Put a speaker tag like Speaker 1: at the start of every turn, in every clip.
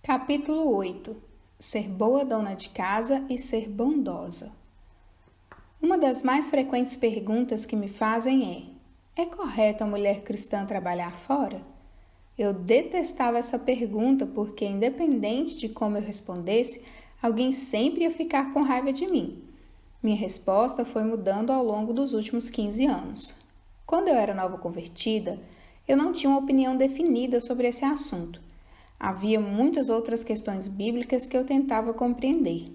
Speaker 1: Capítulo 8. Ser boa dona de casa e ser bondosa. Uma das mais frequentes perguntas que me fazem é correto a mulher cristã trabalhar fora? Eu detestava essa pergunta porque, independente de como eu respondesse, alguém sempre ia ficar com raiva de mim. Minha resposta foi mudando ao longo dos últimos 15 anos. Quando eu era nova convertida, eu não tinha uma opinião definida sobre esse assunto. Havia muitas outras questões bíblicas que eu tentava compreender.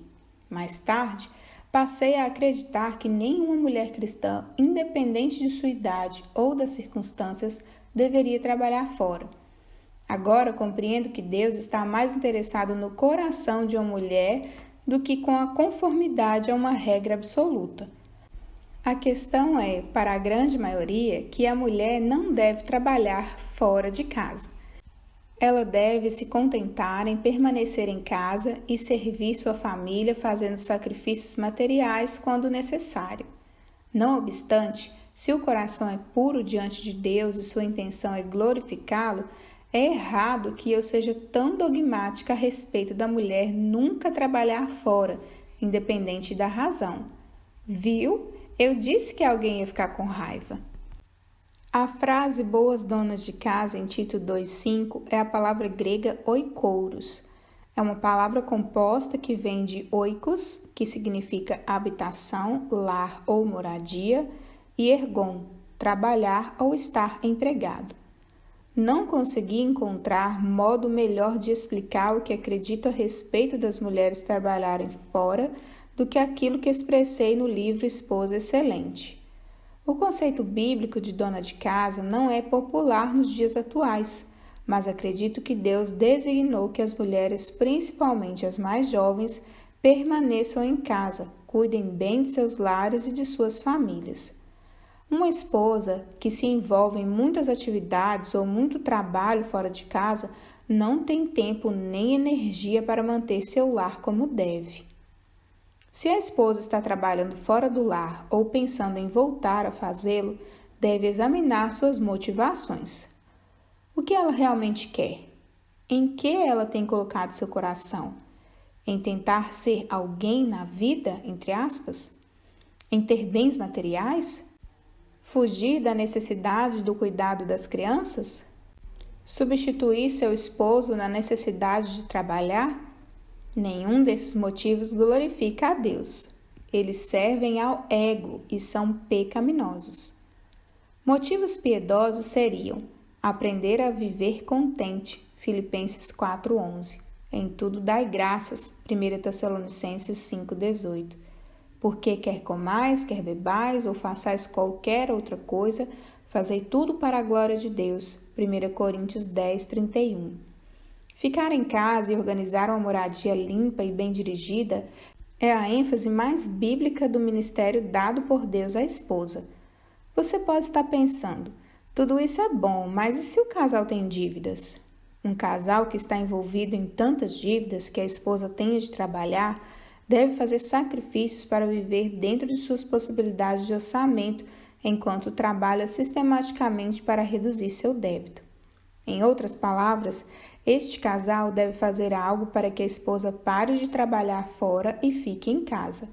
Speaker 1: Mais tarde, passei a acreditar que nenhuma mulher cristã, independente de sua idade ou das circunstâncias, deveria trabalhar fora. Agora compreendo que Deus está mais interessado no coração de uma mulher do que com a conformidade a uma regra absoluta. A questão é, para a grande maioria, que a mulher não deve trabalhar fora de casa. Ela deve se contentar em permanecer em casa e servir sua família fazendo sacrifícios materiais quando necessário. Não obstante, se o coração é puro diante de Deus e sua intenção é glorificá-lo, é errado que eu seja tão dogmática a respeito da mulher nunca trabalhar fora, independente da razão. Viu? Eu disse que alguém ia ficar com raiva. A frase boas donas de casa em Tito 2,5 é a palavra grega oikouros. É uma palavra composta que vem de oikos, que significa habitação, lar ou moradia, e ergon, trabalhar ou estar empregado. Não consegui encontrar modo melhor de explicar o que acredito a respeito das mulheres trabalharem fora do que aquilo que expressei no livro Esposa Excelente. O conceito bíblico de dona de casa não é popular nos dias atuais, mas acredito que Deus designou que as mulheres, principalmente as mais jovens, permaneçam em casa, cuidem bem de seus lares e de suas famílias. Uma esposa que se envolve em muitas atividades ou muito trabalho fora de casa não tem tempo nem energia para manter seu lar como deve. Se a esposa está trabalhando fora do lar ou pensando em voltar a fazê-lo, deve examinar suas motivações. O que ela realmente quer? Em que ela tem colocado seu coração? Em tentar ser alguém na vida, entre aspas? Em ter bens materiais? Fugir da necessidade do cuidado das crianças? Substituir seu esposo na necessidade de trabalhar? Nenhum desses motivos glorifica a Deus. Eles servem ao ego e são pecaminosos. Motivos piedosos seriam aprender a viver contente, Filipenses 4,11. Em tudo dai graças, 1 Tessalonicenses 5,18. Porque quer comais, quer bebais ou façais qualquer outra coisa, fazei tudo para a glória de Deus, 1 Coríntios 10,31. Ficar em casa e organizar uma moradia limpa e bem dirigida é a ênfase mais bíblica do ministério dado por Deus à esposa. Você pode estar pensando, tudo isso é bom, mas e se o casal tem dívidas? Um casal que está envolvido em tantas dívidas que a esposa tenha de trabalhar deve fazer sacrifícios para viver dentro de suas possibilidades de orçamento enquanto trabalha sistematicamente para reduzir seu débito. Em outras palavras, este casal deve fazer algo para que a esposa pare de trabalhar fora e fique em casa.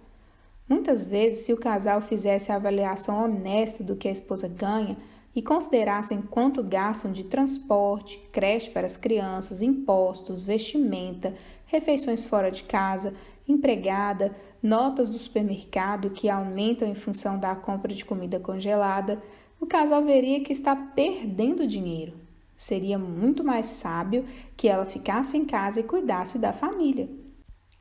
Speaker 1: Muitas vezes, se o casal fizesse a avaliação honesta do que a esposa ganha e considerassem quanto gastam de transporte, creche para as crianças, impostos, vestimenta, refeições fora de casa, empregada, notas do supermercado que aumentam em função da compra de comida congelada, o casal veria que está perdendo dinheiro. Seria muito mais sábio que ela ficasse em casa e cuidasse da família.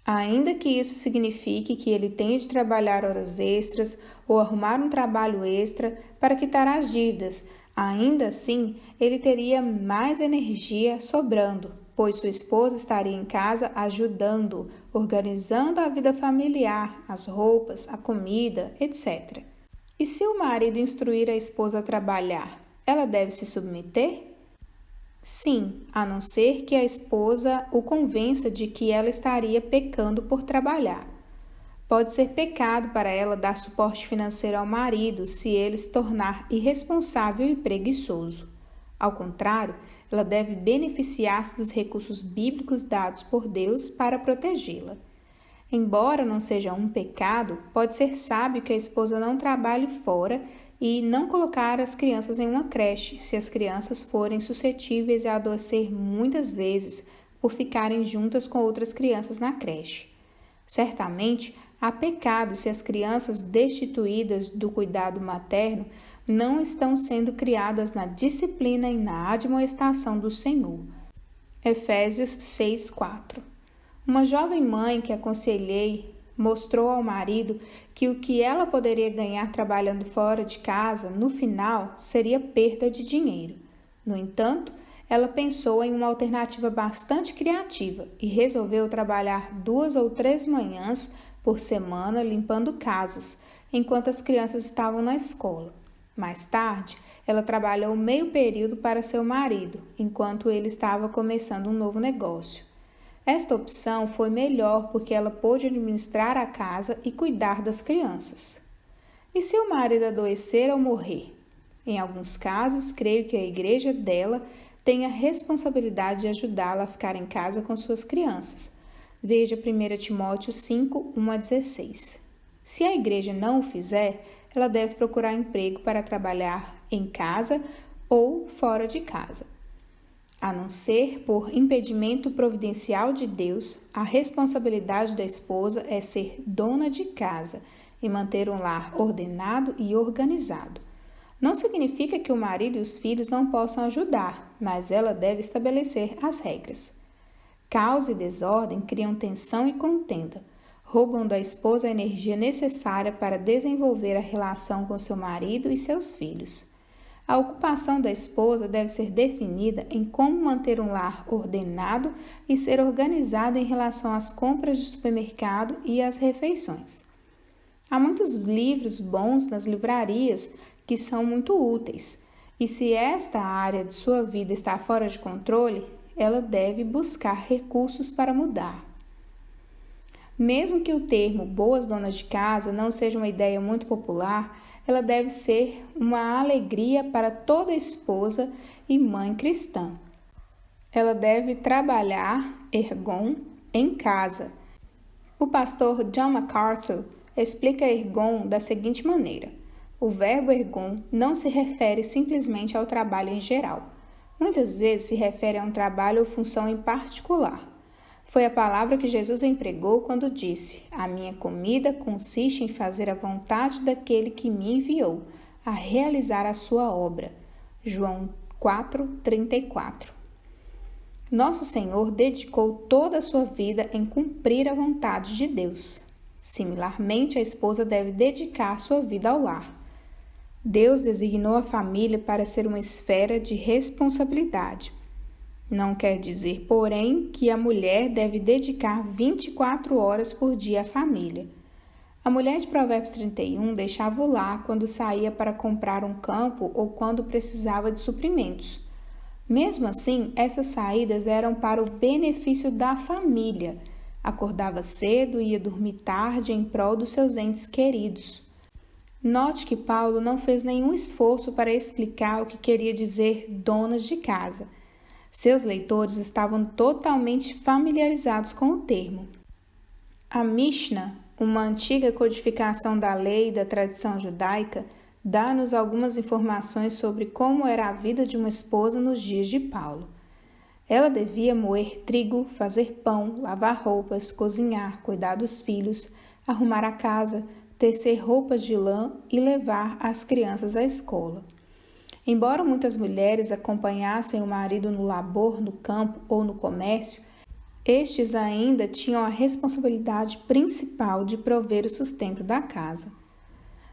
Speaker 1: Ainda que isso signifique que ele tenha de trabalhar horas extras ou arrumar um trabalho extra para quitar as dívidas, ainda assim ele teria mais energia sobrando, pois sua esposa estaria em casa ajudando, organizando a vida familiar, as roupas, a comida, etc. E se o marido instruir a esposa a trabalhar, ela deve se submeter? Sim, a não ser que a esposa o convença de que ela estaria pecando por trabalhar. Pode ser pecado para ela dar suporte financeiro ao marido se ele se tornar irresponsável e preguiçoso. Ao contrário, ela deve beneficiar-se dos recursos bíblicos dados por Deus para protegê-la. Embora não seja um pecado, pode ser sábio que a esposa não trabalhe fora e não colocar as crianças em uma creche, se as crianças forem suscetíveis a adoecer muitas vezes por ficarem juntas com outras crianças na creche. Certamente, há pecado se as crianças destituídas do cuidado materno não estão sendo criadas na disciplina e na admoestação do Senhor. Efésios 6:4. Uma jovem mãe que aconselhei mostrou ao marido que o que ela poderia ganhar trabalhando fora de casa, no final, seria perda de dinheiro. No entanto, ela pensou em uma alternativa bastante criativa e resolveu trabalhar 2 ou 3 manhãs por semana limpando casas, enquanto as crianças estavam na escola. Mais tarde, ela trabalhou meio período para seu marido, enquanto ele estava começando um novo negócio. Esta opção foi melhor porque ela pôde administrar a casa e cuidar das crianças. E se o marido adoecer ou morrer? Em alguns casos, creio que a igreja dela tem a responsabilidade de ajudá-la a ficar em casa com suas crianças. Veja 1 Timóteo 5, 1-16. Se a igreja não o fizer, ela deve procurar emprego para trabalhar em casa ou fora de casa. A não ser por impedimento providencial de Deus, a responsabilidade da esposa é ser dona de casa e manter um lar ordenado e organizado. Não significa que o marido e os filhos não possam ajudar, mas ela deve estabelecer as regras. Caos e desordem criam tensão e contenda, roubam da esposa a energia necessária para desenvolver a relação com seu marido e seus filhos. A ocupação da esposa deve ser definida em como manter um lar ordenado e ser organizada em relação às compras de supermercado e às refeições. Há muitos livros bons nas livrarias que são muito úteis, e se esta área de sua vida está fora de controle, ela deve buscar recursos para mudar. Mesmo que o termo boas donas de casa não seja uma ideia muito popular, ela deve ser uma alegria para toda esposa e mãe cristã. Ela deve trabalhar, ergon, em casa. O pastor John MacArthur explica ergon da seguinte maneira: o verbo ergon não se refere simplesmente ao trabalho em geral. Muitas vezes se refere a um trabalho ou função em particular. Foi a palavra que Jesus empregou quando disse: a minha comida consiste em fazer a vontade daquele que me enviou, a realizar a sua obra. João 4:34. Nosso Senhor dedicou toda a sua vida em cumprir a vontade de Deus. Similarmente, a esposa deve dedicar sua vida ao lar. Deus designou a família para ser uma esfera de responsabilidade. Não quer dizer, porém, que a mulher deve dedicar 24 horas por dia à família. A mulher de Provérbios 31 deixava o lar quando saía para comprar um campo ou quando precisava de suprimentos. Mesmo assim, essas saídas eram para o benefício da família. Acordava cedo e ia dormir tarde em prol dos seus entes queridos. Note que Paulo não fez nenhum esforço para explicar o que queria dizer donas de casa. Seus leitores estavam totalmente familiarizados com o termo. A Mishnah, uma antiga codificação da lei e da tradição judaica, dá-nos algumas informações sobre como era a vida de uma esposa nos dias de Paulo. Ela devia moer trigo, fazer pão, lavar roupas, cozinhar, cuidar dos filhos, arrumar a casa, tecer roupas de lã e levar as crianças à escola. Embora muitas mulheres acompanhassem o marido no labor, no campo ou no comércio, estes ainda tinham a responsabilidade principal de prover o sustento da casa.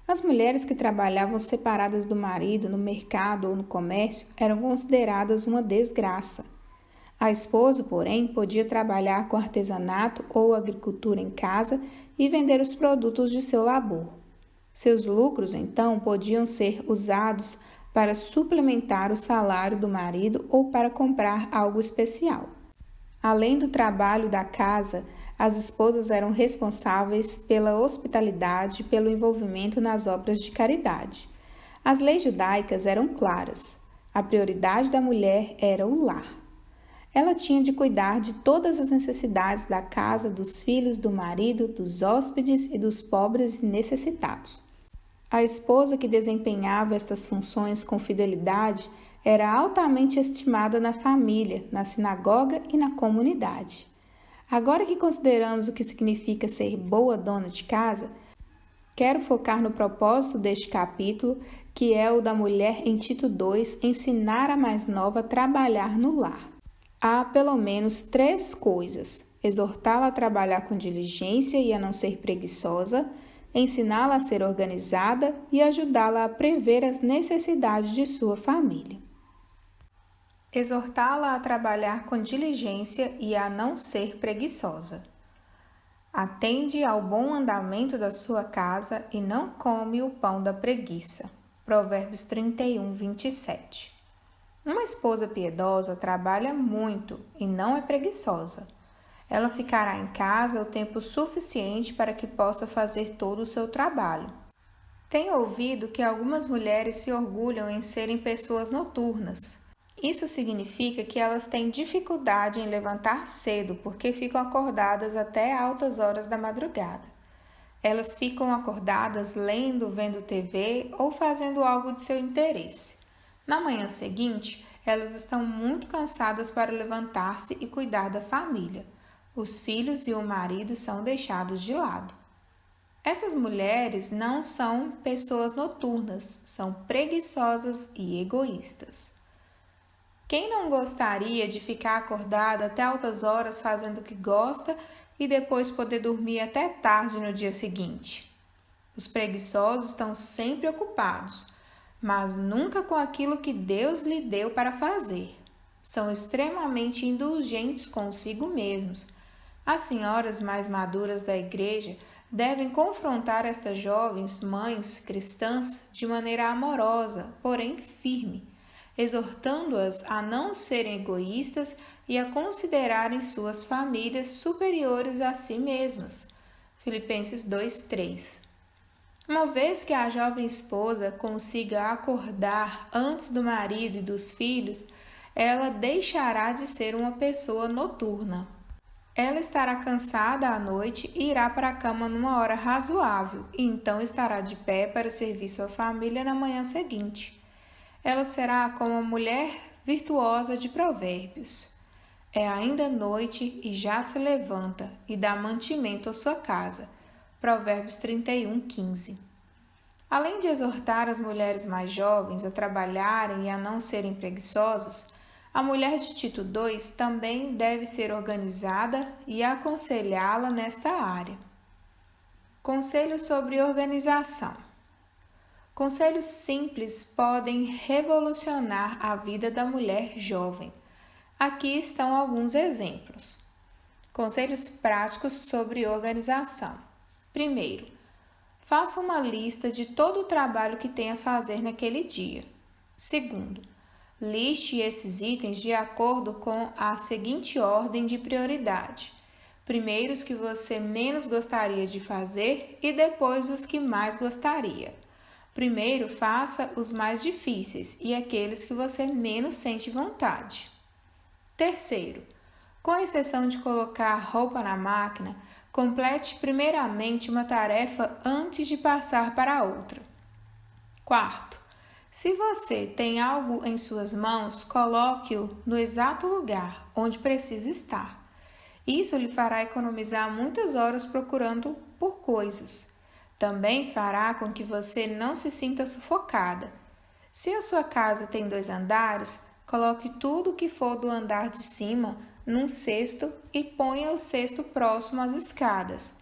Speaker 1: As mulheres que trabalhavam separadas do marido no mercado ou no comércio eram consideradas uma desgraça. A esposa, porém, podia trabalhar com artesanato ou agricultura em casa e vender os produtos de seu labor. Seus lucros, então, podiam ser usados para suplementar o salário do marido ou para comprar algo especial. Além do trabalho da casa, as esposas eram responsáveis pela hospitalidade e pelo envolvimento nas obras de caridade. As leis judaicas eram claras. A prioridade da mulher era o lar. Ela tinha de cuidar de todas as necessidades da casa, dos filhos, do marido, dos hóspedes e dos pobres e necessitados. A esposa que desempenhava estas funções com fidelidade era altamente estimada na família, na sinagoga e na comunidade. Agora que consideramos o que significa ser boa dona de casa, quero focar no propósito deste capítulo, que é o da mulher em Tito 2, ensinar a mais nova a trabalhar no lar. Há pelo menos 3 coisas: exortá-la a trabalhar com diligência e a não ser preguiçosa, ensiná-la a ser organizada e ajudá-la a prever as necessidades de sua família. Exortá-la a trabalhar com diligência e a não ser preguiçosa. Atende ao bom andamento da sua casa e não come o pão da preguiça. Provérbios 31, 27. Uma esposa piedosa trabalha muito e não é preguiçosa. Ela ficará em casa o tempo suficiente para que possa fazer todo o seu trabalho. Tenho ouvido que algumas mulheres se orgulham em serem pessoas noturnas. Isso significa que elas têm dificuldade em levantar cedo porque ficam acordadas até altas horas da madrugada. Elas ficam acordadas lendo, vendo TV ou fazendo algo de seu interesse. Na manhã seguinte, elas estão muito cansadas para levantar-se e cuidar da família. Os filhos e o marido são deixados de lado. Essas mulheres não são pessoas noturnas, são preguiçosas e egoístas. Quem não gostaria de ficar acordada até altas horas fazendo o que gosta e depois poder dormir até tarde no dia seguinte? Os preguiçosos estão sempre ocupados, mas nunca com aquilo que Deus lhe deu para fazer. São extremamente indulgentes consigo mesmos. As senhoras mais maduras da igreja devem confrontar estas jovens mães cristãs de maneira amorosa, porém firme, exortando-as a não serem egoístas e a considerarem suas famílias superiores a si mesmas. Filipenses 2:3. Uma vez que a jovem esposa consiga acordar antes do marido e dos filhos, ela deixará de ser uma pessoa noturna. Ela estará cansada à noite e irá para a cama numa hora razoável, e então estará de pé para servir sua família na manhã seguinte. Ela será como a mulher virtuosa de Provérbios. É ainda noite e já se levanta e dá mantimento à sua casa. Provérbios 31:15. Além de exortar as mulheres mais jovens a trabalharem e a não serem preguiçosas, a mulher de Tito 2 também deve ser organizada e aconselhá-la nesta área. Conselhos sobre organização. Conselhos simples podem revolucionar a vida da mulher jovem. Aqui estão alguns exemplos. Conselhos práticos sobre organização. Primeiro, faça uma lista de todo o trabalho que tem a fazer naquele dia. Segundo, liste esses itens de acordo com a seguinte ordem de prioridade. Primeiro os que você menos gostaria de fazer e depois os que mais gostaria. Primeiro, faça os mais difíceis e aqueles que você menos sente vontade. Terceiro, com exceção de colocar roupa na máquina, complete primeiramente uma tarefa antes de passar para a outra. Quarto, se você tem algo em suas mãos, coloque-o no exato lugar onde precisa estar. Isso lhe fará economizar muitas horas procurando por coisas. Também fará com que você não se sinta sufocada. Se a sua casa tem 2 andares, coloque tudo o que for do andar de cima num cesto e ponha o cesto próximo às escadas.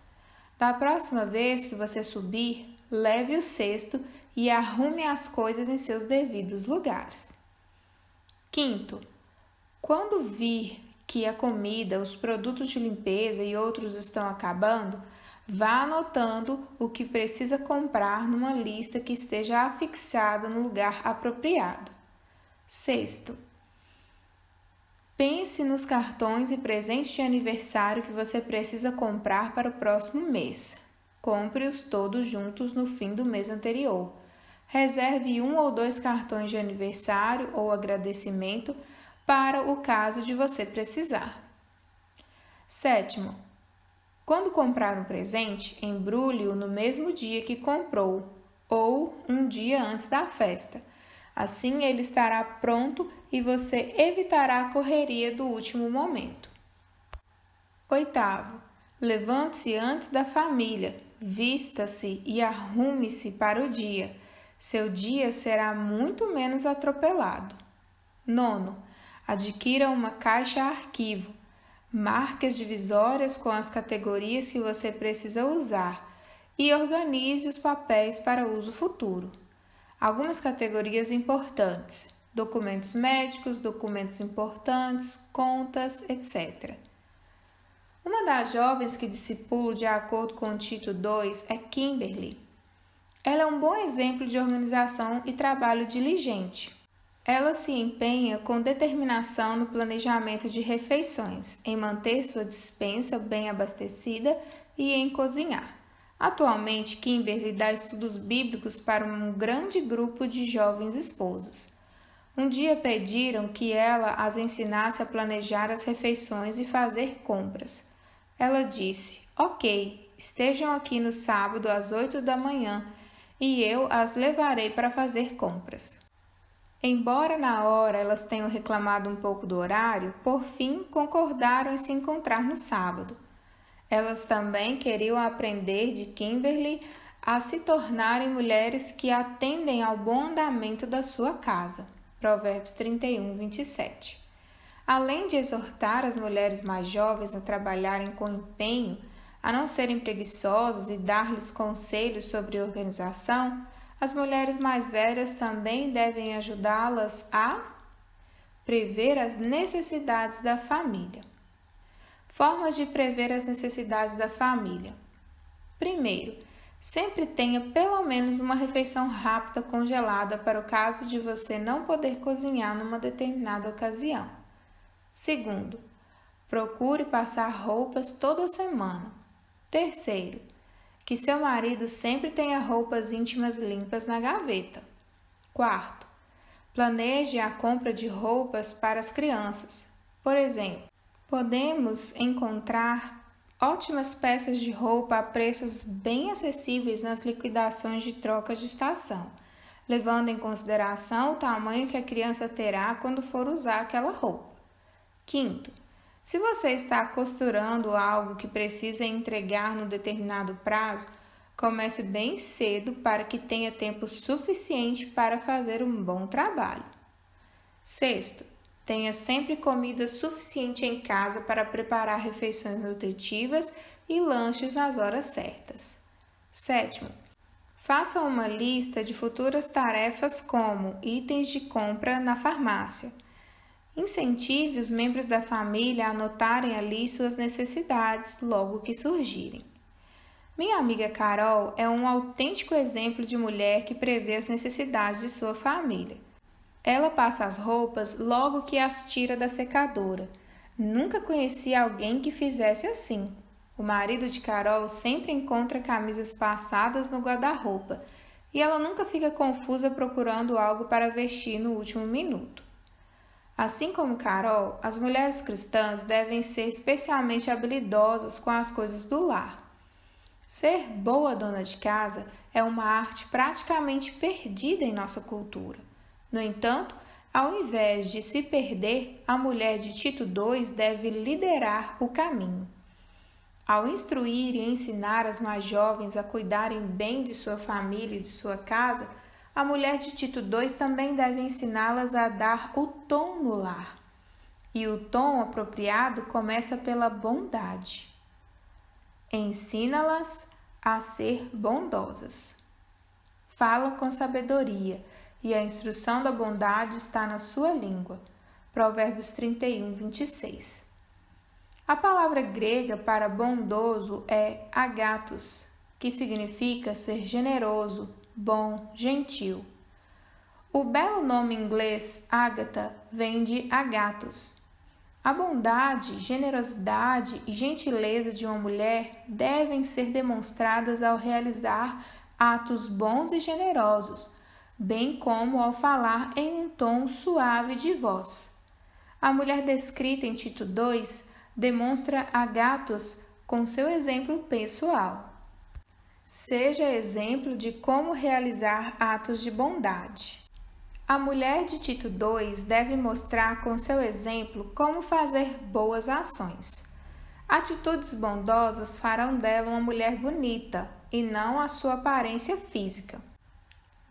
Speaker 1: Da próxima vez que você subir, leve o cesto e arrume as coisas em seus devidos lugares. Quinto, quando vir que a comida, os produtos de limpeza e outros estão acabando, vá anotando o que precisa comprar numa lista que esteja afixada no lugar apropriado. Sexto, pense nos cartões e presentes de aniversário que você precisa comprar para o próximo mês. Compre-os todos juntos no fim do mês anterior. Reserve 1 ou 2 cartões de aniversário ou agradecimento para o caso de você precisar. 7. Quando comprar um presente, embrulhe-o no mesmo dia que comprou ou um dia antes da festa. Assim ele estará pronto e você evitará a correria do último momento. 8. Levante-se antes da família, vista-se e arrume-se para o dia. Seu dia será muito menos atropelado. 9. Adquira uma caixa arquivo. Marque as divisórias com as categorias que você precisa usar e organize os papéis para uso futuro. Algumas categorias importantes: documentos médicos, documentos importantes, contas, etc. Uma das jovens que discipulo de acordo com o Tito 2 é Kimberly. Ela é um bom exemplo de organização e trabalho diligente. Ela se empenha com determinação no planejamento de refeições, em manter sua despensa bem abastecida e em cozinhar. Atualmente, Kimberly dá estudos bíblicos para um grande grupo de jovens esposas. Um dia pediram que ela as ensinasse a planejar as refeições e fazer compras. Ela disse: "Ok, estejam aqui no sábado às 8 da manhã e eu as levarei para fazer compras." Embora na hora elas tenham reclamado um pouco do horário, por fim concordaram em se encontrar no sábado. Elas também queriam aprender de Kimberly a se tornarem mulheres que atendem ao bom andamento da sua casa. Provérbios 31, 27. Além de exortar as mulheres mais jovens a trabalharem com empenho, a não serem preguiçosas e dar-lhes conselhos sobre organização, as mulheres mais velhas também devem ajudá-las a prever as necessidades da família. Formas de prever as necessidades da família. Primeiro, sempre tenha pelo menos uma refeição rápida congelada para o caso de você não poder cozinhar numa determinada ocasião. Segundo, procure passar roupas toda semana. Terceiro, que seu marido sempre tenha roupas íntimas limpas na gaveta. Quarto, planeje a compra de roupas para as crianças. Por exemplo, podemos encontrar ótimas peças de roupa a preços bem acessíveis nas liquidações de trocas de estação, levando em consideração o tamanho que a criança terá quando for usar aquela roupa. Quinto, se você está costurando algo que precisa entregar no determinado prazo, comece bem cedo para que tenha tempo suficiente para fazer um bom trabalho. Sexto, tenha sempre comida suficiente em casa para preparar refeições nutritivas e lanches nas horas certas. Sétimo, faça uma lista de futuras tarefas como itens de compra na farmácia. Incentive os membros da família a anotarem ali suas necessidades logo que surgirem. Minha amiga Carol é um autêntico exemplo de mulher que prevê as necessidades de sua família. Ela passa as roupas logo que as tira da secadora. Nunca conheci alguém que fizesse assim. O marido de Carol sempre encontra camisas passadas no guarda-roupa e ela nunca fica confusa procurando algo para vestir no último minuto. Assim como Carol, as mulheres cristãs devem ser especialmente habilidosas com as coisas do lar. Ser boa dona de casa é uma arte praticamente perdida em nossa cultura. No entanto, ao invés de se perder, a mulher de Tito 2 deve liderar o caminho. Ao instruir e ensinar as mais jovens a cuidarem bem de sua família e de sua casa, a mulher de Tito 2 também deve ensiná-las a dar o tom no lar. E o tom apropriado começa pela bondade. Ensina-las a ser bondosas. Fala com sabedoria, e a instrução da bondade está na sua língua. Provérbios 31, 26. A palavra grega para bondoso é agathos, que significa ser generoso, bom, gentil. O belo nome inglês Ágata vem de agathos. A bondade, generosidade e gentileza de uma mulher devem ser demonstradas ao realizar atos bons e generosos, bem como ao falar em um tom suave de voz. A mulher descrita em Tito 2 demonstra a Gatos com seu exemplo pessoal. Seja exemplo de como realizar atos de bondade. A mulher de Tito 2 deve mostrar com seu exemplo como fazer boas ações. Atitudes bondosas farão dela uma mulher bonita e não a sua aparência física.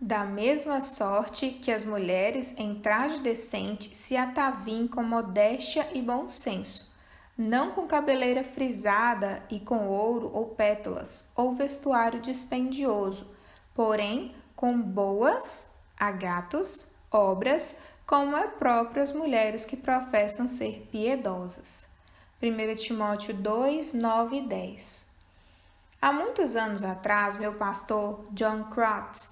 Speaker 1: Da mesma sorte que as mulheres em traje decente se ataviem com modéstia e bom senso, não com cabeleira frisada e com ouro ou pétalas, ou vestuário dispendioso, porém com boas, agatos, obras, como é próprio às mulheres que professam ser piedosas. 1 Timóteo 2, 9 e 10. Há muitos anos atrás, meu pastor, John Crotts,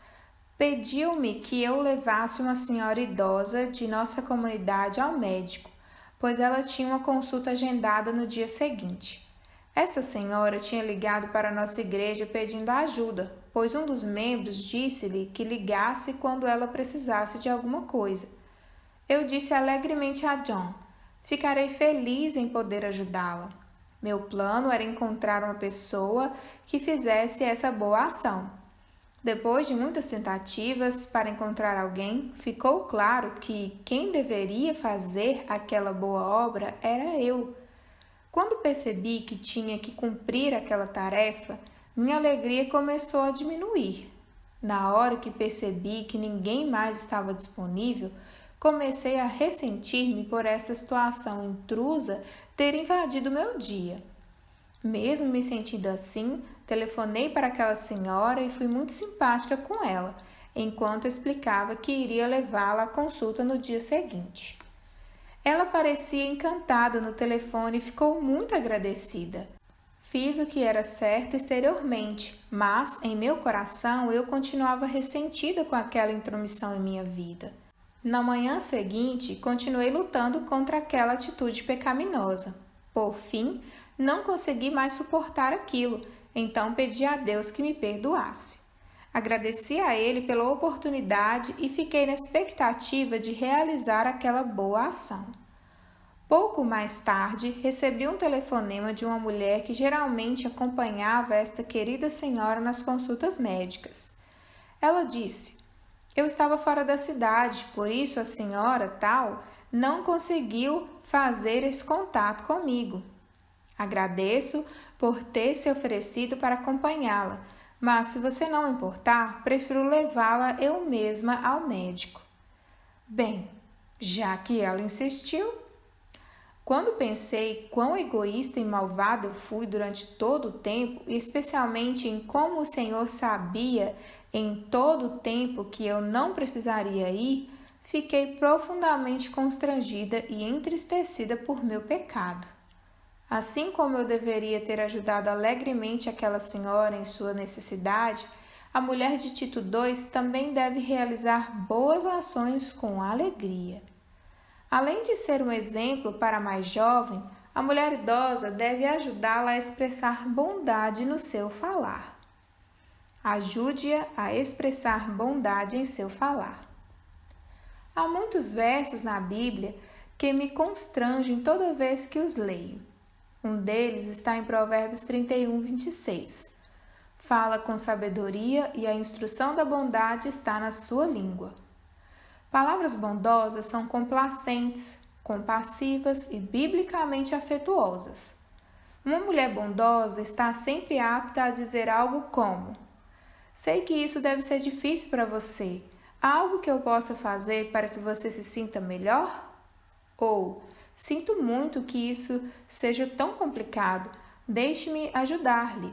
Speaker 1: pediu-me que eu levasse uma senhora idosa de nossa comunidade ao médico, pois ela tinha uma consulta agendada no dia seguinte. Essa senhora tinha ligado para a nossa igreja pedindo ajuda, pois um dos membros disse-lhe que ligasse quando ela precisasse de alguma coisa. Eu disse alegremente a John: ficarei feliz em poder ajudá-la. Meu plano era encontrar uma pessoa que fizesse essa boa ação. Depois de muitas tentativas para encontrar alguém, ficou claro que quem deveria fazer aquela boa obra era eu. Quando percebi que tinha que cumprir aquela tarefa, minha alegria começou a diminuir. Na hora que percebi que ninguém mais estava disponível, comecei a ressentir-me por essa situação intrusa ter invadido meu dia. Mesmo me sentindo assim, telefonei para aquela senhora e fui muito simpática com ela, enquanto explicava que iria levá-la à consulta no dia seguinte. Ela parecia encantada no telefone e ficou muito agradecida. Fiz o que era certo exteriormente, mas em meu coração eu continuava ressentida com aquela intromissão em minha vida. Na manhã seguinte, continuei lutando contra aquela atitude pecaminosa. Por fim, não consegui mais suportar aquilo, então pedi a Deus que me perdoasse. Agradeci a Ele pela oportunidade e fiquei na expectativa de realizar aquela boa ação. Pouco mais tarde, recebi um telefonema de uma mulher que geralmente acompanhava esta querida senhora nas consultas médicas. Ela disse: eu estava fora da cidade, por isso a senhora tal não conseguiu fazer esse contato comigo. Agradeço por ter se oferecido para acompanhá-la, mas se você não importar, prefiro levá-la eu mesma ao médico. Bem, já que ela insistiu. Quando pensei quão egoísta e malvada eu fui durante todo o tempo, e especialmente em como o Senhor sabia em todo o tempo que eu não precisaria ir, fiquei profundamente constrangida e entristecida por meu pecado. Assim como eu deveria ter ajudado alegremente aquela senhora em sua necessidade, a mulher de Tito 2 também deve realizar boas ações com alegria. Além de ser um exemplo para a mais jovem, a mulher idosa deve ajudá-la a expressar bondade no seu falar. Ajude-a a expressar bondade em seu falar. Há muitos versos na Bíblia que me constrangem toda vez que os leio. Um deles está em Provérbios 31, 26. Fala com sabedoria e a instrução da bondade está na sua língua. Palavras bondosas são complacentes, compassivas e biblicamente afetuosas. Uma mulher bondosa está sempre apta a dizer algo como: sei que isso deve ser difícil para você. Há algo que eu possa fazer para que você se sinta melhor? Ou, sinto muito que isso seja tão complicado. Deixe-me ajudar-lhe.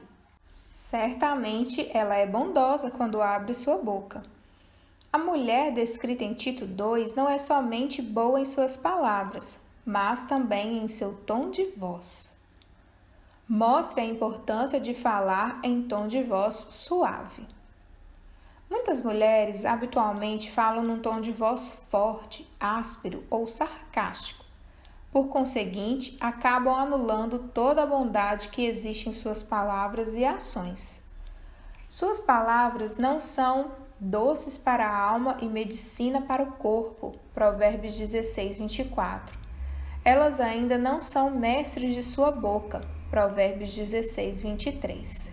Speaker 1: Certamente ela é bondosa quando abre sua boca. A mulher descrita em Tito 2 não é somente boa em suas palavras, mas também em seu tom de voz. Mostre a importância de falar em tom de voz suave. Muitas mulheres habitualmente falam num tom de voz forte, áspero ou sarcástico. Por conseguinte, acabam anulando toda a bondade que existe em suas palavras e ações. Suas palavras não são doces para a alma e medicina para o corpo. Provérbios 16, 24. Elas ainda não são mestres de sua boca. Provérbios 16, 23.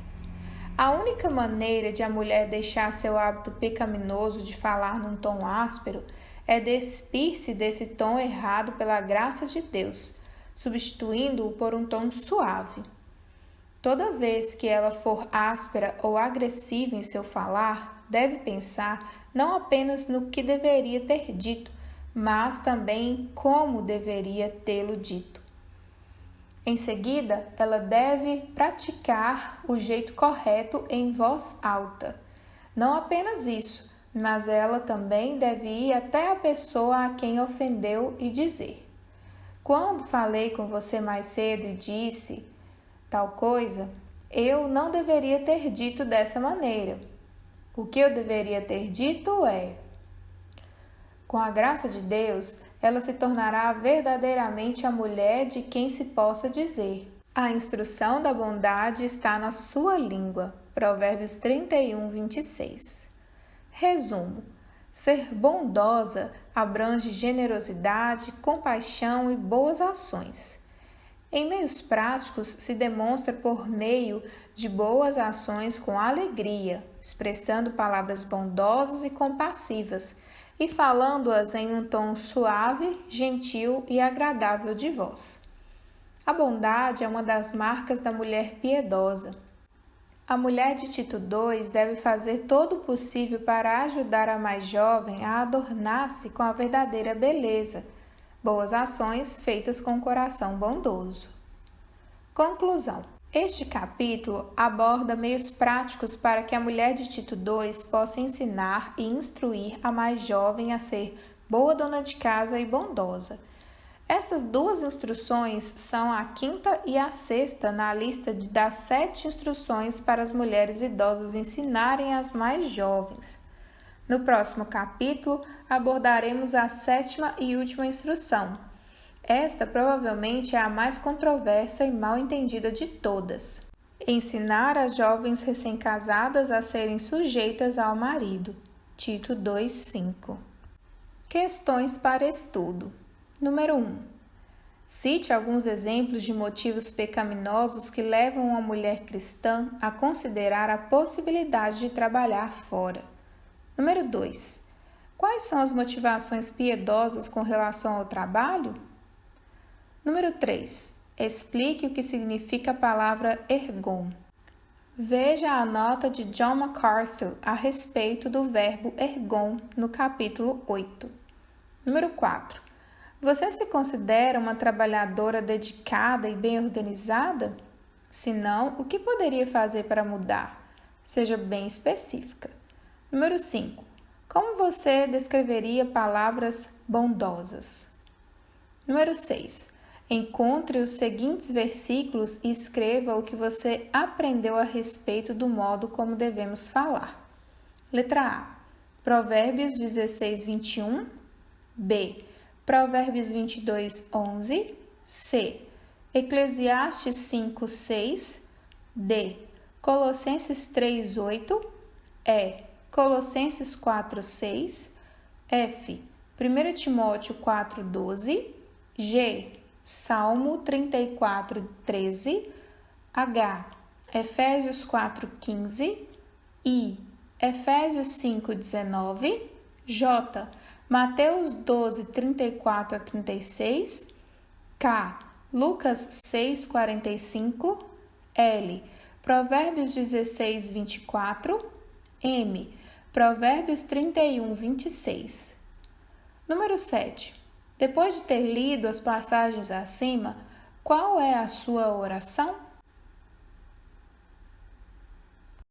Speaker 1: A única maneira de a mulher deixar seu hábito pecaminoso de falar num tom áspero é despir-se desse tom errado pela graça de Deus, substituindo-o por um tom suave. Toda vez que ela for áspera ou agressiva em seu falar, deve pensar não apenas no que deveria ter dito, mas também como deveria tê-lo dito. Em seguida, ela deve praticar o jeito correto em voz alta. Não apenas isso, mas ela também deve ir até a pessoa a quem ofendeu e dizer: quando falei com você mais cedo e disse tal coisa, eu não deveria ter dito dessa maneira. O que eu deveria ter dito é... Com a graça de Deus, ela se tornará verdadeiramente a mulher de quem se possa dizer: a instrução da bondade está na sua língua. Provérbios 31, 26. Resumo: ser bondosa abrange generosidade, compaixão e boas ações. Em meios práticos, se demonstra por meio de boas ações com alegria, expressando palavras bondosas e compassivas, e falando-as em um tom suave, gentil e agradável de voz. A bondade é uma das marcas da mulher piedosa. A mulher de Tito II deve fazer todo o possível para ajudar a mais jovem a adornar-se com a verdadeira beleza, boas ações feitas com coração bondoso. Conclusão. Este capítulo aborda meios práticos para que a mulher de Tito II possa ensinar e instruir a mais jovem a ser boa dona de casa e bondosa. Estas duas instruções são a quinta e a sexta na lista das 7 instruções para as mulheres idosas ensinarem as mais jovens. No próximo capítulo, abordaremos a 7ª e última instrução. Esta provavelmente é a mais controversa e mal entendida de todas. Ensinar as jovens recém-casadas a serem sujeitas ao marido. Tito 2:5. Questões para estudo. Número 1. Cite alguns exemplos de motivos pecaminosos que levam uma mulher cristã a considerar a possibilidade de trabalhar fora. Número 2. Quais são as motivações piedosas com relação ao trabalho? Número 3. Explique o que significa a palavra ergon. Veja a nota de John MacArthur a respeito do verbo ergon no capítulo 8. Número 4. Você se considera uma trabalhadora dedicada e bem organizada? Se não, o que poderia fazer para mudar? Seja bem específica. Número 5. Como você descreveria palavras bondosas? Número 6. Encontre os seguintes versículos e escreva o que você aprendeu a respeito do modo como devemos falar. Letra A. Provérbios 16, 21. B. Provérbios 22, 11. C. Eclesiastes 5, 6. D. Colossenses 3, 8. E. Colossenses 4, 6. F. 1 Timóteo 4, 12. G. Salmo 34, 13. H. Efésios 4, 15. I. Efésios 5, 19. J. Mateus 12, 34 a 36. K. Lucas 6, 45. L. Provérbios 16, 24. M. Provérbios 31, 26. Número 7. Depois de ter lido as passagens acima, qual é a sua oração?